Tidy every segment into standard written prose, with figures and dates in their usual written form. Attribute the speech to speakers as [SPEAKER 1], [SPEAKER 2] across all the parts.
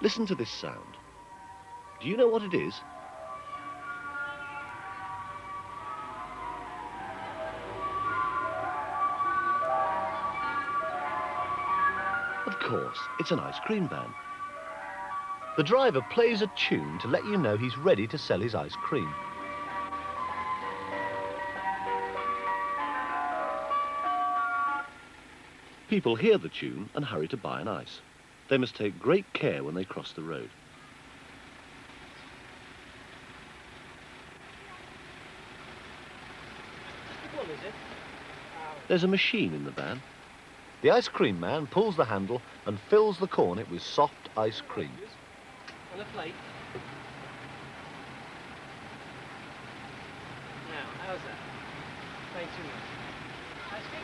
[SPEAKER 1] Listen to this sound. Do you know what it is? Of course, it's an ice cream van. The driver plays a tune to let you know he's ready to sell his ice cream. People hear the tune and hurry to buy an ice. They must take great care when they cross the road. There's a machine in the van. The ice cream man pulls the handle and fills the cornet with soft ice cream.
[SPEAKER 2] On a plate. Now, how's that? Thanks too much. Ice cream?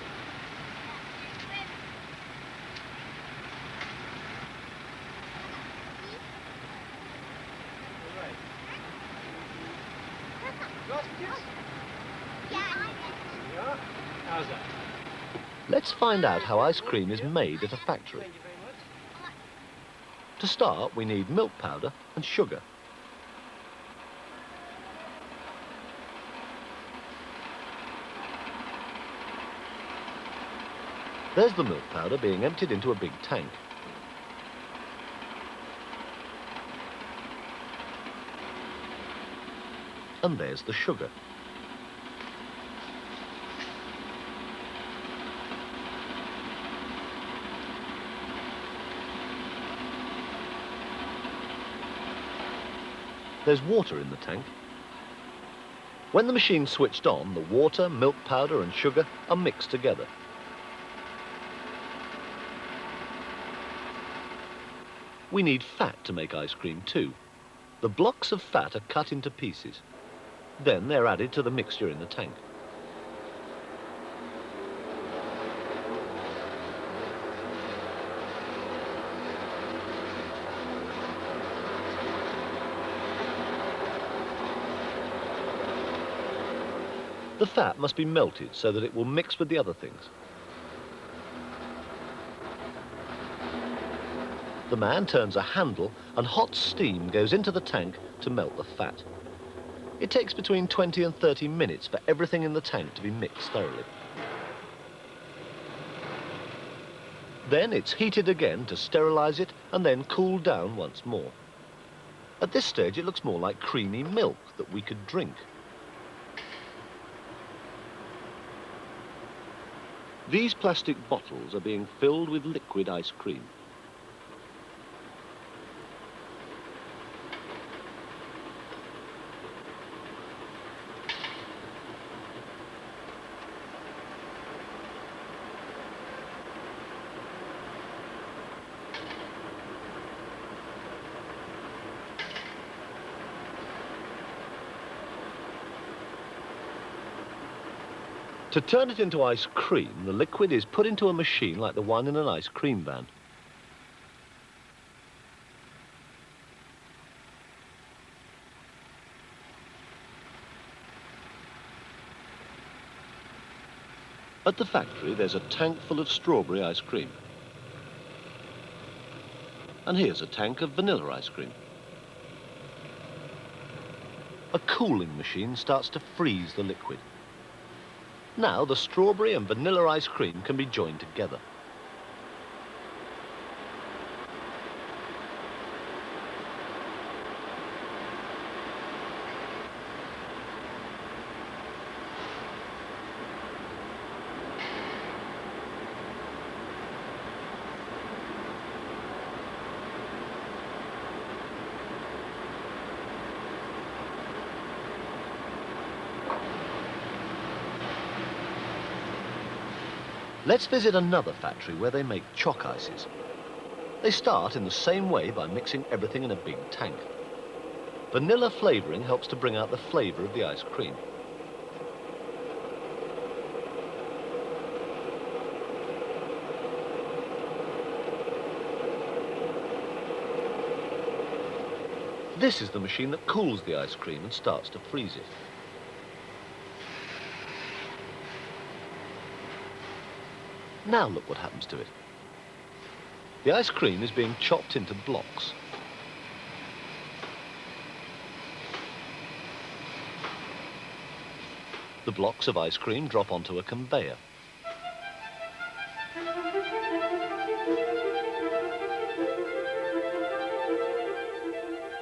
[SPEAKER 2] All right. Yeah. How's that?
[SPEAKER 1] Let's find out how ice cream is made at a factory.
[SPEAKER 2] Thank you very much.
[SPEAKER 1] To start, we need milk powder and sugar. There's the milk powder being emptied into a big tank. And there's the sugar. There's water in the tank. When the machine's switched on, the water, milk powder and sugar are mixed together. We need fat to make ice cream too. The blocks of fat are cut into pieces. Then they're added to the mixture in the tank. The fat must be melted so that it will mix with the other things. The man turns a handle and hot steam goes into the tank to melt the fat. It takes between 20 and 30 minutes for everything in the tank to be mixed thoroughly. Then it's heated again to sterilize it and then cooled down once more. At this stage it looks more like creamy milk that we could drink. These plastic bottles are being filled with liquid ice cream. To turn it into ice cream, the liquid is put into a machine like the one in an ice cream van. At the factory, there's a tank full of strawberry ice cream. And here's a tank of vanilla ice cream. A cooling machine starts to freeze the liquid. Now the strawberry and vanilla ice cream can be joined together. Let's visit another factory where they make chalk ices. They start in the same way by mixing everything in a big tank. Vanilla flavoring helps to bring out the flavor of the ice cream. This is the machine that cools the ice cream and starts to freeze it. Now look what happens to it. The ice cream is being chopped into blocks. The blocks of ice cream drop onto a conveyor.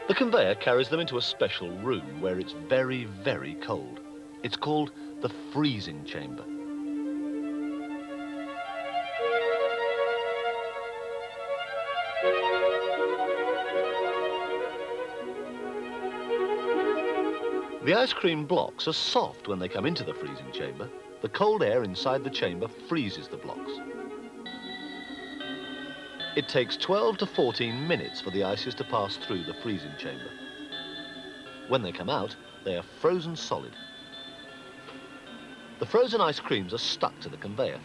[SPEAKER 1] The conveyor carries them into a special room where it's very, very cold. It's called the freezing chamber. The ice cream blocks are soft when they come into the freezing chamber. The cold air inside the chamber freezes the blocks. It takes 12 to 14 minutes for the ices to pass through the freezing chamber. When they come out, they are frozen solid. The frozen ice creams are stuck to the conveyor.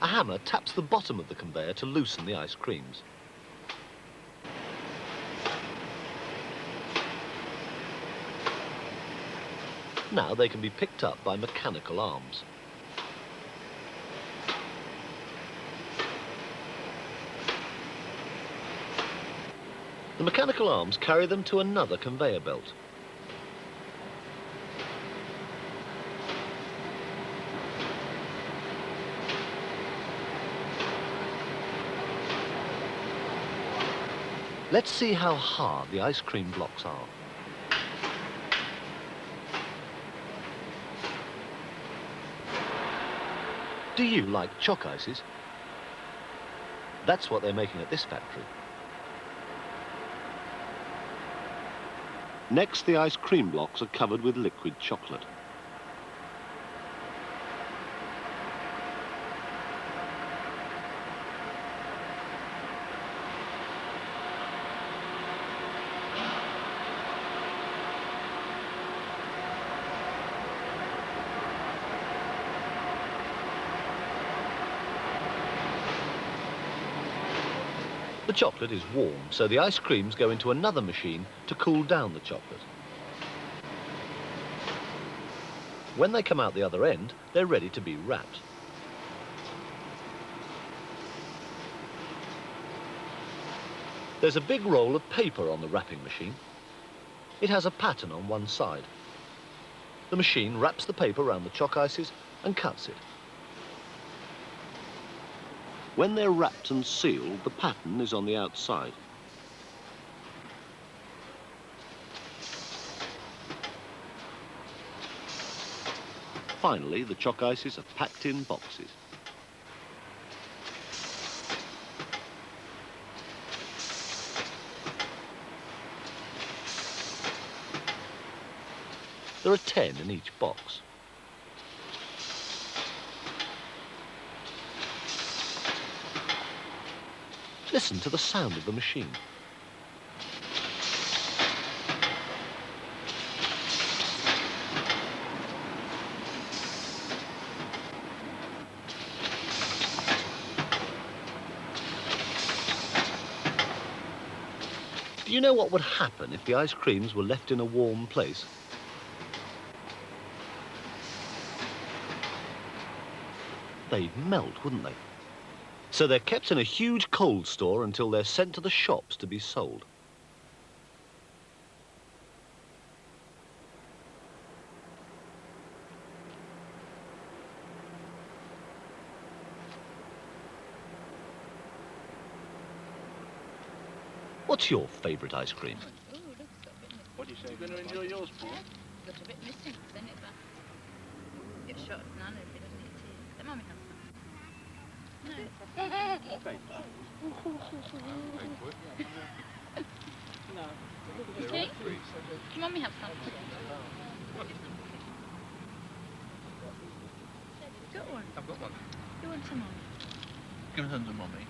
[SPEAKER 1] A hammer taps the bottom of the conveyor to loosen the ice creams. Now they can be picked up by mechanical arms. The mechanical arms carry them to another conveyor belt. Let's see how hard the ice cream blocks are. Do you like chalk ices? That's what they're making at this factory. Next, the ice cream blocks are covered with liquid chocolate. The chocolate is warm, so the ice creams go into another machine to cool down the chocolate. When they come out the other end, they're ready to be wrapped. There's a big roll of paper on the wrapping machine. It has a pattern on one side. The machine wraps the paper around the chalk ices and cuts it. When they're wrapped and sealed, the pattern is on the outside. Finally, the chalk ices are packed in boxes. There are 10 in each box. Listen to the sound of the machine. Do you know what would happen if the ice creams were left in a warm place? They'd melt, wouldn't they? So they're kept in a huge cold store until they're sent to the shops to be sold. What's your favourite ice cream?
[SPEAKER 3] Oh, look, it's got a bit missing.
[SPEAKER 2] What do you say? You're going to enjoy yours, Paul?
[SPEAKER 3] Got a bit missing, doesn't it? But get shot of none of it, doesn't it? Let Mummy have some. No.
[SPEAKER 2] Okay.
[SPEAKER 3] Can Mummy have some? Got one.
[SPEAKER 4] I've got one.
[SPEAKER 3] You want some, Mummy?
[SPEAKER 4] Give it to Mummy.